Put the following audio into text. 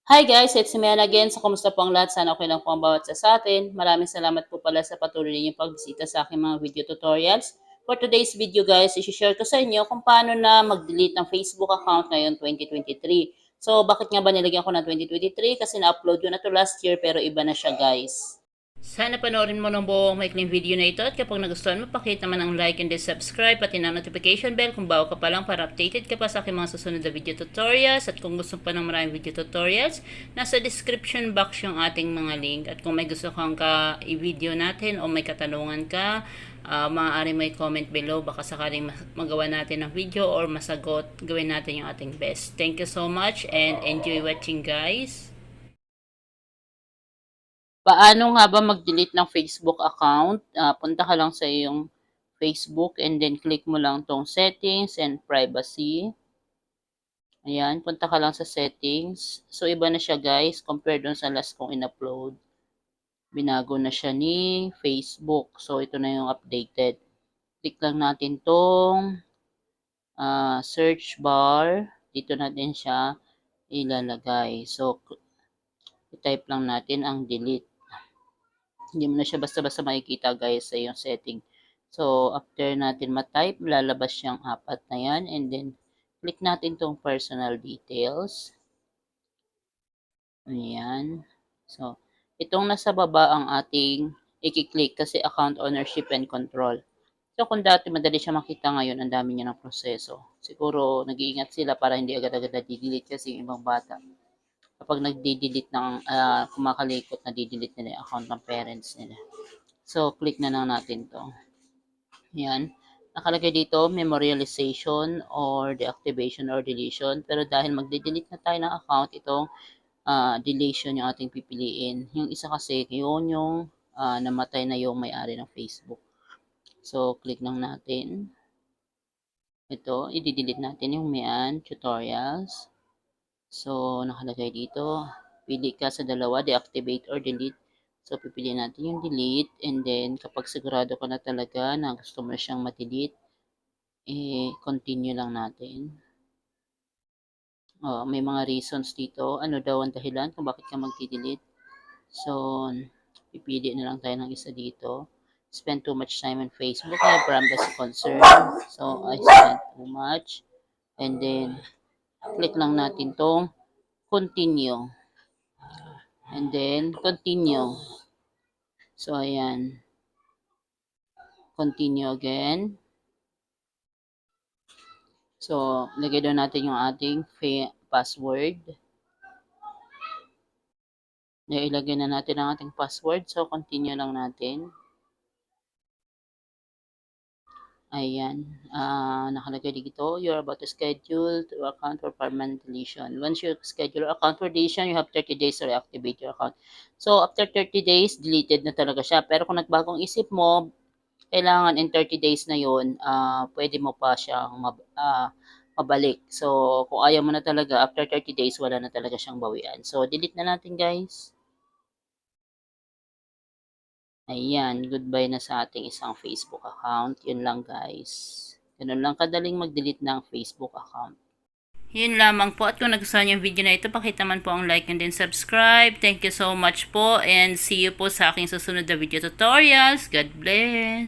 Hi guys, it's Mian again. So, kumusta po ang lahat? Sana okay lang po ang bawat isa sa atin. Maraming salamat po pala sa patuloy ninyong pagbisita sa aking mga video tutorials. For today's video guys, i-share ko sa inyo kung paano na mag-delete ng Facebook account ngayon 2023. So, bakit nga ba nilagyan ko ng 2023? Kasi na-upload ko na to last year pero iba na siya guys. Sana panoorin mo ng buong maikling video na ito at kapag nagustuhan mo, pakita naman ang like and then subscribe pati ng notification bell kung bago ka pa lang para updated ka pa sa aking mga susunod na video tutorials. At kung gusto pa ng maraming video tutorials, nasa description box yung ating mga link. At kung may gusto kang i-video natin o may katanungan ka, maaari mo i-comment below, baka sakaling magawa natin ng video or masagot, gawin natin yung ating best. Thank you so much and enjoy watching guys. Paano nga ba mag-delete ng Facebook account? Punta ka lang sa iyong Facebook and then click mo lang tong settings and privacy. Ayan, punta ka lang sa settings. So, iba na siya guys, compared dun sa last kong in-upload. Binago na siya ni Facebook. So, ito na yung updated. Click lang natin tong search bar. Dito natin siya ilalagay. So, i-type lang natin ang delete. Hindi mo na siya basta-basta makikita guys sa yung setting. So, after natin ma-type, lalabas siyang apat na yan. And then, click natin tong personal details. Ayan. So, itong nasa baba ang ating i-click kasi account ownership and control. So, kung dati madali siya makita ngayon, ang dami niya ng proseso. Siguro, nag-iingat sila para hindi agad-agad na-delete kasi yung ibang bata. Kapag nagdi-delete ng kumakalikot, nadi-delete nila yung account ng parents nila. So, click na lang natin to. Yan. Nakalagay dito, memorialization or deactivation or deletion. Pero dahil magde-delete na tayo ng account, itong deletion yung ating pipiliin. Yung isa kasi, yun yung namatay na yung may-ari ng Facebook. So, click lang natin. Ito, i-delete natin yung Mian tutorials. So, nakalagay dito, pili ka sa dalawa, deactivate or delete. So, pipiliin natin yung delete and then kapag sigurado ka na talaga na gusto mo na siyang ma-delete, continue lang natin. May mga reasons dito. Ano daw ang dahilan kung bakit ka mag-delete. So, pipili na lang tayo ng isa dito. Spend too much time on Facebook. I have privacy concern. So, I spend too much. And then, click lang natin tong continue. And then, continue. So, ayan. Continue again. So, lagay doon natin yung ating password. Ilagay na natin ang ating password. So, continue lang natin. Ayan, nakalagay dito, you're about to schedule to account for permanent deletion. Once you schedule your account for deletion, you have 30 days to reactivate your account. So, after 30 days, deleted na talaga siya. Pero kung nagbagong isip mo, kailangan in 30 days na yun, pwede mo pa siyang mabalik. So, kung ayaw mo na talaga, after 30 days, wala na talaga siyang bawian. So, delete na natin guys. Ayan, goodbye na sa ating isang Facebook account. Yun lang guys. Ganun lang kadaling mag-delete ng Facebook account. Yun lamang po. At kung nagustuhan niyo yung video na ito, pakita man po ang like and then subscribe. Thank you so much po and see you po sa aking susunod na video tutorials. God bless!